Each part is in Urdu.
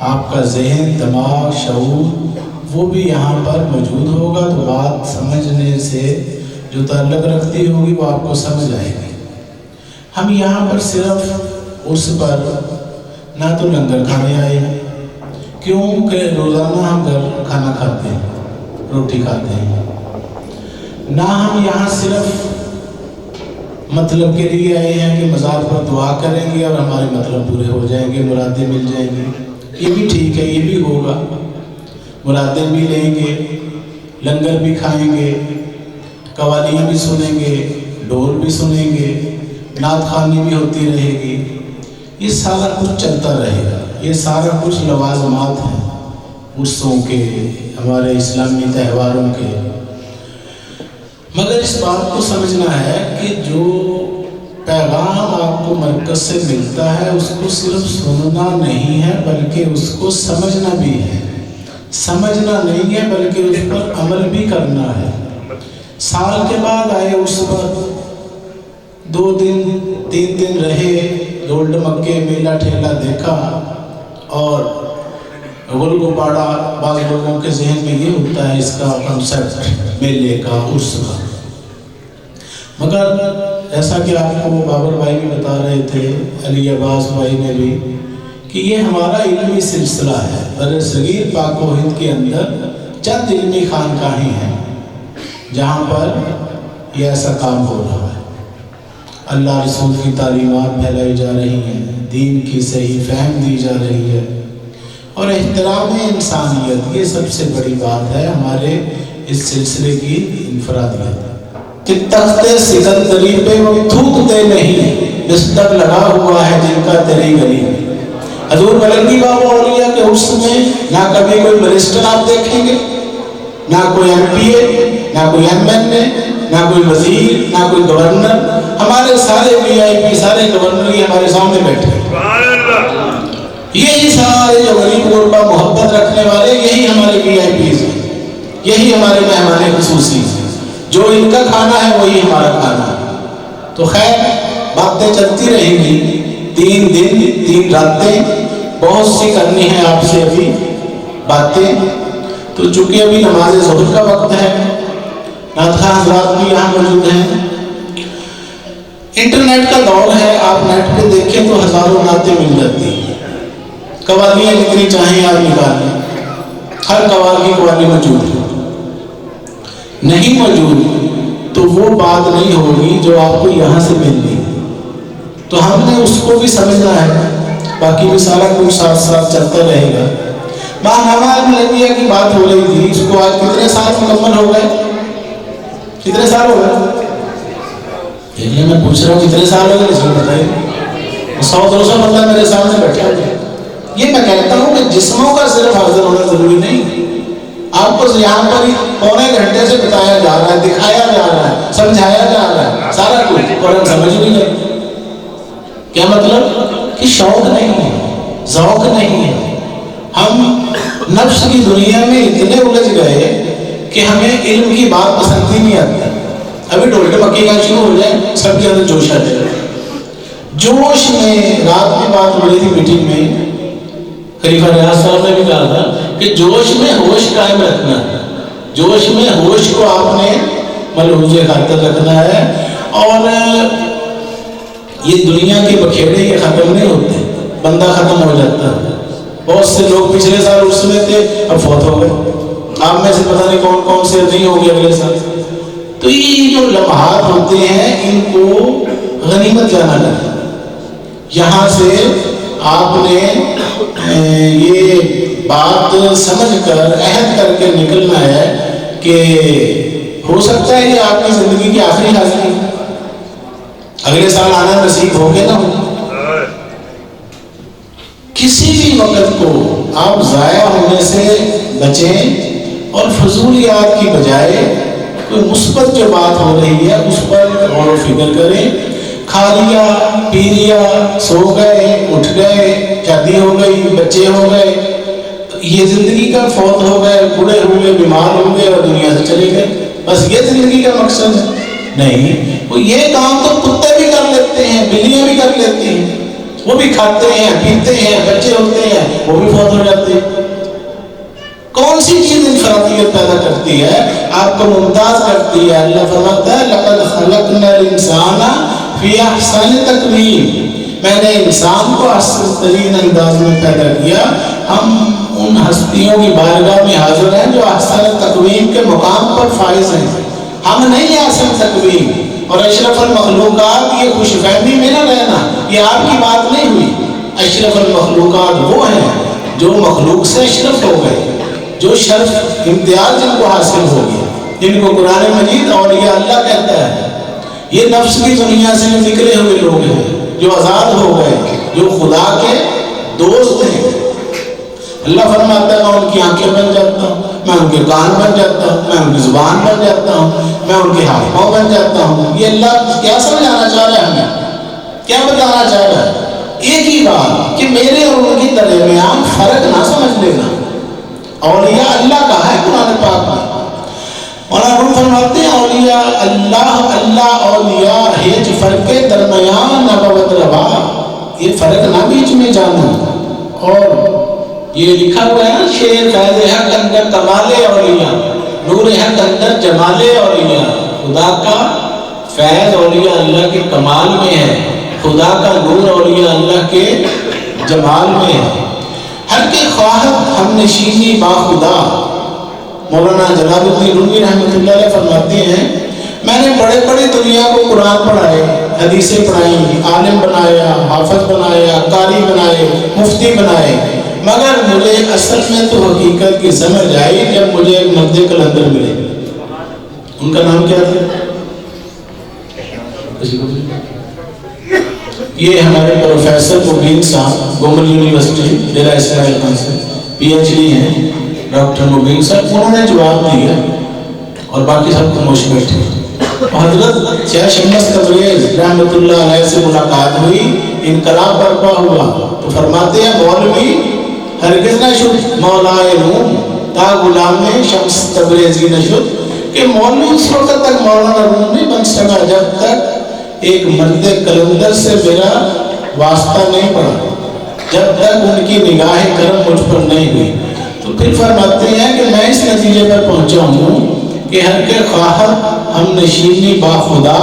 آپ کا ذہن، دماغ، شعور وہ بھی یہاں پر موجود ہوگا، تو بات سمجھنے سے جو تعلق رکھتی ہوگی وہ آپ کو سمجھ آئے گی۔ ہم یہاں پر صرف اس پر نہ تو لنگر کھانے آئے ہیں، کیونکہ روزانہ ہم گھر کھانا کھاتے ہیں، روٹی کھاتے ہیں، نہ ہم یہاں صرف مطلب کے لیے آئے ہیں کہ مزار پر دعا کریں گے اور ہمارے مطلب پورے ہو جائیں گے، مرادیں مل جائیں گی۔ یہ بھی ٹھیک ہے، یہ بھی ہوگا، مرادیں بھی لیں گے، لنگر بھی کھائیں گے، قوالیاں بھی سنیں گے، ڈول بھی سنیں گے، نعت خوانی بھی ہوتی رہے گی، یہ سارا کچھ چلتا رہے گا۔ یہ سارا کچھ لوازمات ہیں عرسوں کے، ہمارے اسلامی تہواروں کے، مگر اس بات کو سمجھنا ہے کہ جو پیغام آپ کو مرکز سے ملتا ہے اس کو صرف سننا نہیں ہے بلکہ اس کو سمجھنا بھی ہے، سمجھنا نہیں ہے بلکہ اس پر عمل بھی کرنا ہے۔ سال کے بعد آئے اس پر 2 دن 3 دن رہے، گولڈ مکے میلہ ٹھیلا دیکھا اور غل گباڑا، بعض لوگوں کے ذہن میں یہ ہوتا ہے اس کا کنسیپٹ میلے کا، عرس کا، مگر ایسا کہ آپ کو بابر بھائی بھی بتا رہے تھے، علی عباس بھائی نے بھی، کہ یہ ہمارا علمی سلسلہ ہے۔ بر صغیر پاک و ہند کے اندر چند علمی خانقاہیں ہیں جہاں پر یہ ایسا کام ہو رہا ہے، اللہ رسول کی تعلیمات پھیلائی جا رہی ہیں، دین کی صحیح فہم دی جا رہی ہے، اور احترام انسانیت، یہ سب سے بڑی بات ہے ہمارے اس سلسلے کی انفرادیت، کہ تخت سکندری پہ وہ تھوکتے نہیں، بستر لگا ہوا ہے جن کا تیری گلی میں۔ حضور ملنگی بابا اولیاء کے عرس میں نہ کبھی کوئی منسٹر آپ دیکھیں گے، نہ کوئی ایم پی اے، نہ کوئی ایم این اے، نہ کوئی وزیر، نہ کوئی گورنر، ہمارے سارے وی آئی پی، سارے گورنر ہی ہمارے سامنے بیٹھے ہیں۔ یہی سارے جو غریب غربا محبت رکھنے والے، یہی ہمارے وی آئی پیز ہیں، یہی ہمارے مہمان خصوصی ہیں، جو ان کا کھانا ہے وہی ہمارا کھانا ہے۔ تو خیر باتیں چلتی رہیں گی، 3 دن 3 راتیں بہت سی کرنی ہیں آپ سے ابھی باتیں، تو چونکہ ابھی نماز ظہر کا وقت ہے، نعت خواں حضرات بھی یہاں موجود ہیں، انٹرنیٹ کا دور ہے، آپ نیٹ پہ دیکھیں تو ہزاروں نعتیں مل جاتی ہیں، قوالیاں جتنی چاہیں آپ نکال لیں، ہر قوال کی قوالی موجود ہے، نہیں موجود تو وہ بات نہیں ہوگی جو آپ کو یہاں سے مل گئی، تو ہم نے اس کو بھی سمجھنا ہے، باقی بھی سارا کچھ ساتھ ساتھ چلتا رہے گا۔ ماہنامہ ملنگیہ کی بات ہو رہی تھی، اس کو آج کتنے سال مکمل ہو گئے؟ کتنے سال ہو گئے؟ میں پوچھ رہا ہوں کتنے سال ہو گئے، اس میں بتائیے۔ 100-200 بندہ میرے سامنے بیٹھا ہے۔ یہ میں کہتا ہوں کہ جسموں کا صرف حاضر ہونا ضروری نہیں، آپ کو یہاں پر 1.25 گھنٹے سے بتایا جا رہا ہے، دکھایا جا رہا ہے، سمجھایا جا رہا ہے سارا کچھ، اور ہم سمجھ نہیں لگے۔ کیا مطلب؟ کہ شوق نہیں ہے، ذوق نہیں ہے، ہم نفس کی دنیا میں اتنے الجھ گئے کہ ہمیں علم کی بات پسند ہی نہیں آتی۔ ابھی ڈولڈ مکی کا شروع ہو جائے سب کے اندر جوش آ جائے، جوش میں۔ رات میں بات ہو رہی تھی میٹنگ میں، خلیفہ ریاض صاحب نے بھی کہا تھا کہ جوش میں ہوش قائم رکھنا ہے، جوش میں ہوش کو آپ نے ملحوظ خاطر رکھنا ہے، اور یہ دنیا کے بکھیڑے یہ ختم نہیں ہوتے، بندہ ختم ہو جاتا ہے۔ بہت سے لوگ پچھلے سال اس میں تھے، اب فوت ہو گئے، آپ میں سے پتہ نہیں کون کون سے نہیں ہو گئے اگلے سال۔ تو یہ جو لمحات ہوتے ہیں ان کو غنیمت جانا ہے۔ یہاں سے آپ نے یہ بات سمجھ کر عہد کر کے نکلنا ہے کہ ہو سکتا ہے یہ آپ کی زندگی کی آخری حاضری، اگلے سال آنا نصیب ہو گیا نا۔ کسی بھی وقت کو آپ ضائع ہونے سے بچیں، اور فضولیات کی بجائے کوئی مثبت جو بات ہو رہی ہے اس پر غور و فکر کریں۔ کھا لیا پی لیا، سو گئے اٹھ گئے، شادی ہو گئی، بچے ہو گئے، یہ زندگی کا فوت ہو گئے، بوڑھے ہوئے، بیمار ہو گئے اور دنیا سے چلے گئے، بس یہ زندگی کا مقصد ہے؟ نہیں، وہ یہ کام تو کتے بھی کر لیتے ہیں، بلیاں بھی کر لیتی ہیں، وہ بھی کھاتے ہیں پیتے ہیں بچے ہوتے ہیں وہ بھی فوت ہو جاتے ہیں. کون سی چیز انفرادیت پیدا کرتی ہے آپ کو ممتاز کرتی ہے؟ اللہ فرماتا ہے لقد خلقنا الانسان فی احسن تقویم، میں نے انسان کو احسن ترین انداز میں پیدا کیا. ہم ان ہستیوں کی بارگاہ میں حاضر ہیں جو احسن تقویم کے مقام پر فائز ہیں. ہم نہیں ہیں احسن تقویم. اور اشرف المخلوقات یہ خوش فہمی میں نہ رہنا، یہ آپ کی بات نہیں ہوئی. اشرف المخلوقات وہ ہیں جو مخلوق سے اشرف ہو گئے، جو شرف امتیاز جن کو حاصل ہو گیا، جن کو قرآن مجید اولیاء اللہ کہتا ہے. یہ نفس کی دنیا سے نکلے ہوئے لوگ ہیں جو آزاد ہو گئے، جو خدا کے دوست ہیں. اللہ فرماتا ہے میں ان کی آنکھیں بن جاتا ہوں، میں ان کے کان بن جاتا ہوں، میں ان کی زبان بن جاتا ہوں، میں ان کے ہاتھ پاؤں بن جاتا ہوں. یہ اللہ کیا سمجھانا چاہ رہا ہے ہمیں؟ کیا بتانا چاہ رہا ہے؟ ایک ہی بات کہ میرے اور ان کے درمیان فرق نہ سمجھ لینا. اولیاء اللہ کہا ہے قرآن پاک میں. مولانا روم فرماتے ہیں اولیاء اللہ، اللہ اولیاء ہیچ فرق درمیان نبوت روا، یہ فرق نہ بیچ میں جانا. اور یہ لکھا ہوا ہے نا شعر فیض حق اندر کمال اولیاء، نور حق اندر جمال اولیاء. خدا کا فیض اولیاء اللہ کے کمال میں ہے، خدا کا نور اولیاء اللہ کے جمال میں ہے. ہر کے خواہد ہم نشینی با خدا. مولانا جلال الدین رومی رحمۃ اللہ علیہ فرماتے ہیں میں نے بڑے بڑے دنیا کو قرآن پڑھائے، حدیثیں پڑھائی، عالم بنایا، حافظ بنایا، قاری بنائے، مفتی بنائے، مگر مجھے اصل میں تو حقیقت کی سمجھ آئی جب مجھے ایک مرد قلندر ملے. ان کا نام کیا تھا؟ یہ ہمارے پروفیسر مبین صاحب گومل یونیورسٹی ڈیرہ اسماعیل خان سے پی ایچ ڈی ہیں، ڈاکٹر مبین صاحب. انہوں نے جواب دیا اور باقی سب خاموش بیٹھے. حضرت شیخ شمس تبریز رحمۃ اللہ علیہ سے ملاقات ہوئی، انقلاب برپا ہوا تو فرماتے ہیں مولوی ہرگز نہ شد مولائے روم تا غلام شمس تبریزی نہ شد، کہ مولوی اس وقت تک مولانا روم نہیں بن سکا جب تک ایک مرد قلندر سے میرا واسطہ نہیں پڑا، جب تک ان کی نگاہ کرم مجھ پر نہیں ہوئی. تو پھر فرماتے ہیں کہ میں اس نتیجے پر پہنچا ہوں کہ ہر کے خواہر ہم نشینی با خدا.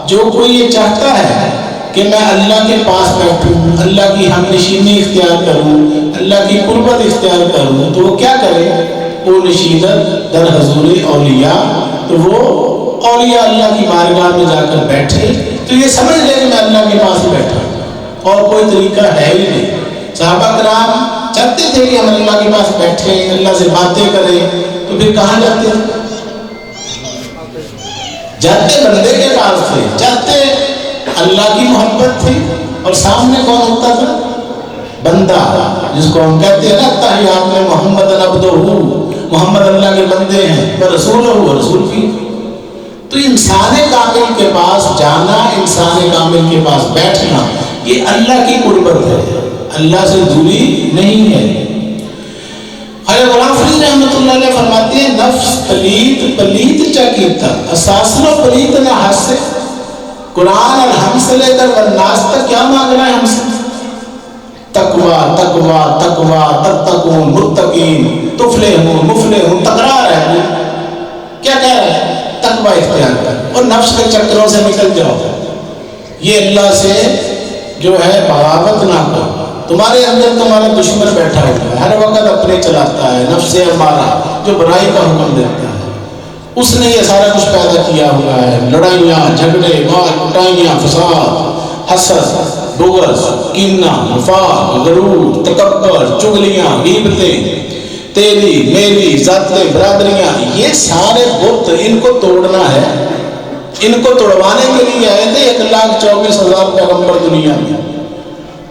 جو کوئی یہ چاہتا ہے کہ میں اللہ کے پاس بیٹھوں، اللہ کی ہم نشینی اختیار کروں، اللہ کی قربت اختیار کروں، تو وہ کیا کرے؟ وہ نشینت در حضور اولیاء، تو وہ اولیاء اللہ کی بارگاہ میں جا کر بیٹھے تو یہ سمجھ لے کہ میں اللہ کے پاس بیٹھا اور کوئی طریقہ ہے ہی نہیں. صحابہ کرام چاہتے تھے کہ ہم اللہ کے پاس بیٹھیں، اللہ سے باتیں کریں، تو پھر کہاں جاتے تھے؟ جاتے بندے کے پاس تھے، جاتے اللہ کی محبت تھی. اور سامنے کون ہوتا تھا؟ بندہ، جس کو ہم کہتے ہیں نا تحیات میں محمد عبدہ، محمد اللہ کے بندے ہیں، وہ رسول ہے، وہ رسول کی. تو انسان کامل کے پاس جانا، انسان کامل کے پاس بیٹھنا، یہ اللہ کی قربت ہے، اللہ سے دوری نہیں ہے. حضرت غلام فرید رحمۃ اللہ علیہ فرماتے ہیں نفس پلیت چاکیتا اساسلو پلیت نہ حس. قرآن اور ہم سے لے کر والناس تک کیا مانگ رہا ہے ہم سے؟ تقوی تقوی تقوی تتقون متقین تفلحون مفلحون، تکرار ہے. کیا کہہ رہا ہے؟ تقوی اختیار کر اور نفس کے چکروں سے نکل جاؤ. یہ اللہ سے جو ہے بغاوت نہ کرو. تمہارے اندر تمہارا دشمن بیٹھا ہوا ہے، ہر وقت اپنے چلاتا ہے، نفس امارہ جو برائی کا حکم دیتا ہے. اس نے یہ سارا کچھ پیدا کیا ہوا ہے، لڑائیاں، جھگڑے، مار کٹائیاں، فساد، حسد، بغض، کینہ، نفاق، غرور، تکبر، چغلیاں، غیبتیں، تیری میری ذاتیں، برادریاں، یہ سارے بت ان کو توڑنا ہے. ان کو توڑوانے کے لیے آئے تھے 1,24,000 پیغمبر دنیا میں.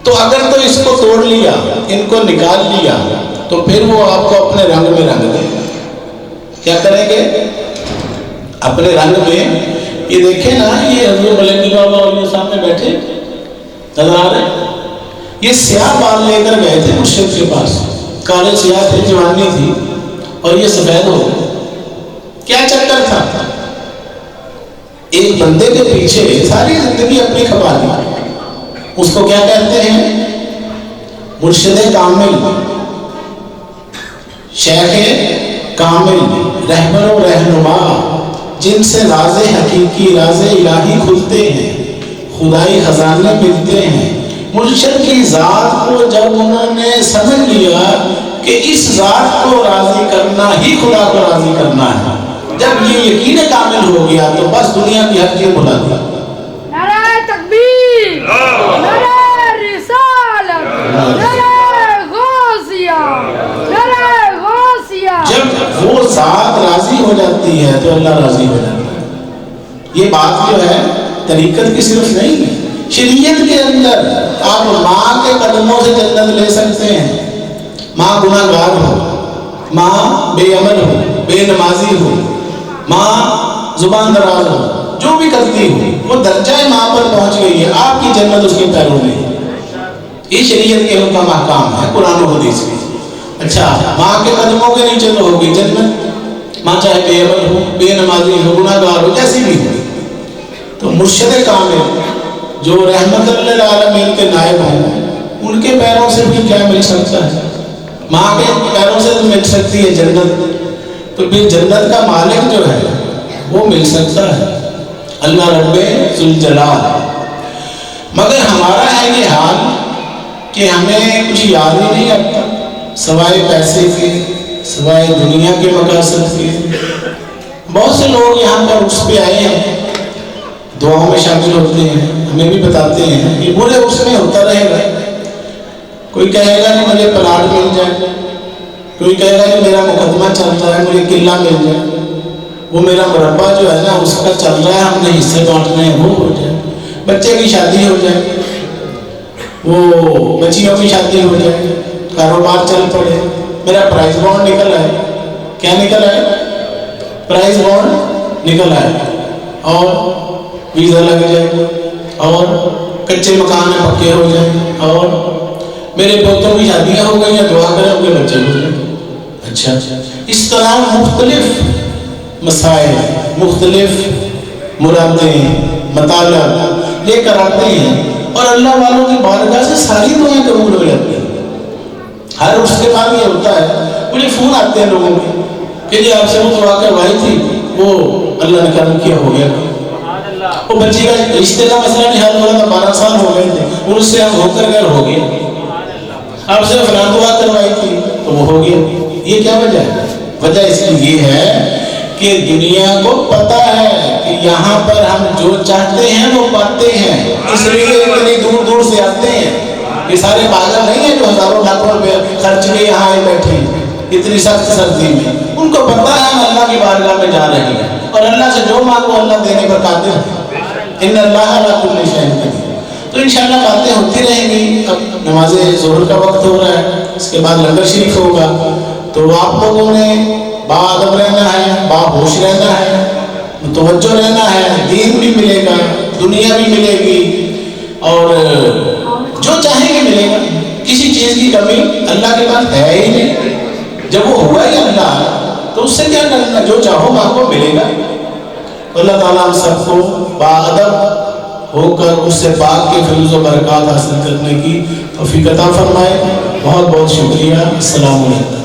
تو اگر تو اس کو توڑ لیا، ان کو نکال لیا، تو پھر وہ آپ کو اپنے رنگ میں رنگ دے. کیا کریں گے؟ اپنے رنگ میں. یہ دیکھیں نا، یہ حضور ملنگی بابا اور یہ سامنے بیٹھے نظر آ رہے ہیں. یہ سیاہ بال لے کر گئے تھے مرشد کے پاس، کالے سیاہ تھے، جوانی تھی، اور یہ سفید ہو گئے. کیا چکر تھا؟ ایک بندے کے پیچھے ساری زندگی اپنی کھپا لی. اس کو کیا کہتے ہیں؟ مرشد کامل، شیخ کامل، رہبر و رہنما، جن سے راز حقیقی، راز الہی کھلتے ہیں، خدائی خزانے ملتے ہیں۔ مرشد کی ذات کو جب انہوں نے سمجھ لیا کہ اس ذات کو راضی کرنا ہی خدا کو راضی کرنا ہے، جب یہ یقین کامل ہو گیا تو بس دنیا کی ہر چیز بھلا دیا۔ نعرہ تکبیر، نعرہ رسالت، نعرہ غوثیہ، نعرہ غوثیہ۔ جب وہ ذات راضی ہو جاتی ہے تو اللہ راضی ہو جاتا ہے۔ یہ بات جو ہے طریقت کی صرف نہیں ہے، شریعت کے اندر آپ ماں کے قدموں سے جنت لے سکتے ہیں۔ ماں گناہ گار ہو، ماں بے عمل ہو، بے نمازی ہو، ماں زبان دراز ہو، جو بھی کرتی ہو، وہ درجہ ماں پر پہنچ گئی ہے، آپ کی جنت اس کے پیروں میں ہے۔ یہ شریعت کے حکم احکام ہے قرآن و حدیث میں۔ اچھا، ماں کے قدموں کے نیچے تو ہوگی جنت، ماں چاہے بے عمل ہو، بے نمازی ہو، گناہ گار ہو، جیسی بھی ہو۔ تو مرشد کامل جو رحمت للعالمین کے نائب ہیں، ان کے پیروں سے بھی کیا مل سکتا ہے؟ ماں کے پیروں سے تو مل سکتی ہے جنت، تو پھر جنت کا مالک جو ہے وہ مل سکتا ہے اللہ رب ذوالجلال۔ مگر ہمارا ہے یہ حال کہ ہمیں کچھ یاد ہی نہیں آتا سوائے پیسے کے، سوائے دنیا کے مقاصد کے۔ بہت سے لوگ یہاں پر عرس پہ آئے ہیں، دعاؤں میں شامل ہوتے ہیں، ہمیں بھی بتاتے ہیں یہ پورے عرس میں ہوتا رہے گا۔ کوئی کہے گا کہ مجھے پلاٹ مل جائے، کوئی کہے گا کہ میرا مقدمہ چلتا ہے مجھے قلعہ مل جائے، وہ میرا مربع جو ہے نا اس کا چل رہا ہے، ہم نے حصے بانٹنے ہیں، وہ ہو جائے، بچے کی شادی ہو جائے، وہ بچیوں کی شادی ہو جائے، کاروبار چل پڑے، میرا پرائز بانڈ نکل آئے۔ کیا نکل آئے؟ پرائز بانڈ نکل آئے، اور ویزا لگ جائے، اور کچے مکان پکے ہو جائیں، اور میرے پوتوں کی شادیاں ہو گئی ہیں، دعا کریں ان کے بچے ہو جائیں۔ اچھا، اس طرح مختلف مسائل، مختلف مرادیں، مطالب لے کر آتے ہیں، اور اللہ والوں کی بارگاہ سے ساری دعائیں قبول ہو جاتی ہیں۔ ہر اس کے بعد یہ ہوتا ہے، مجھے فون آتے ہیں لوگوں کے کہ جی آپ سے وہ دعا کروائی تھی، وہ اللہ نے کرم کیا، ہو گیا۔ وہ بچی کا رشتے کا مسئلہ نہیں حل ہو رہا تھا، 12 سال ہو گئے تھے، ان سے ہم ہو کر گئے، ہو گیا۔ آپ سے فلاں دعا کروائی تھی تو وہ ہو گیا۔ یہ کیا وجہ ہے؟ وجہ اس کی یہ ہے کہ دنیا کو پتہ ہے کہ یہاں پر ہم جو چاہتے ہیں وہ پاتے ہیں، اس لیے اتنی دور دور سے آتے ہیں۔ یہ سارے پاگل نہیں ہیں جو ہزاروں لاکھوں روپے خرچ کے یہاں آئے بیٹھے ہیں اتنی سخت سردی میں، ان کو پتہ ہے ہم اللہ کی بارگاہ میں جا رہے ہیں، اور اللہ سے جو مانگو اللہ دینے پر قادر ہے، ان اللہ علی کل شیء قدیر۔ تو انشاءاللہ باتیں ہوتی رہیں گی۔ اب نماز ظہر کا وقت ہو رہا ہے، اس کے بعد لنگر شریف ہوگا، تو آپ لوگوں نے باادب رہنا ہے، باہوش رہنا ہے، متوجہ رہنا ہے، دین بھی ملے گا، دنیا بھی ملے گی، اور جو چاہیں گے ملے گا۔ کسی چیز کی کمی اللہ کے پاس ہے ہی نہیں، جب وہ ہوا ہی اللہ تو اس سے کیا کرنا، جو چاہو مانگو ملے گا۔ اللہ تعالیٰ ہم سب کو باادب ہو کر اس سے پاک کے فیض و برکات حاصل کرنے کی توفیق عطا فرمائے۔ بہت بہت شکریہ۔ السلام علیکم۔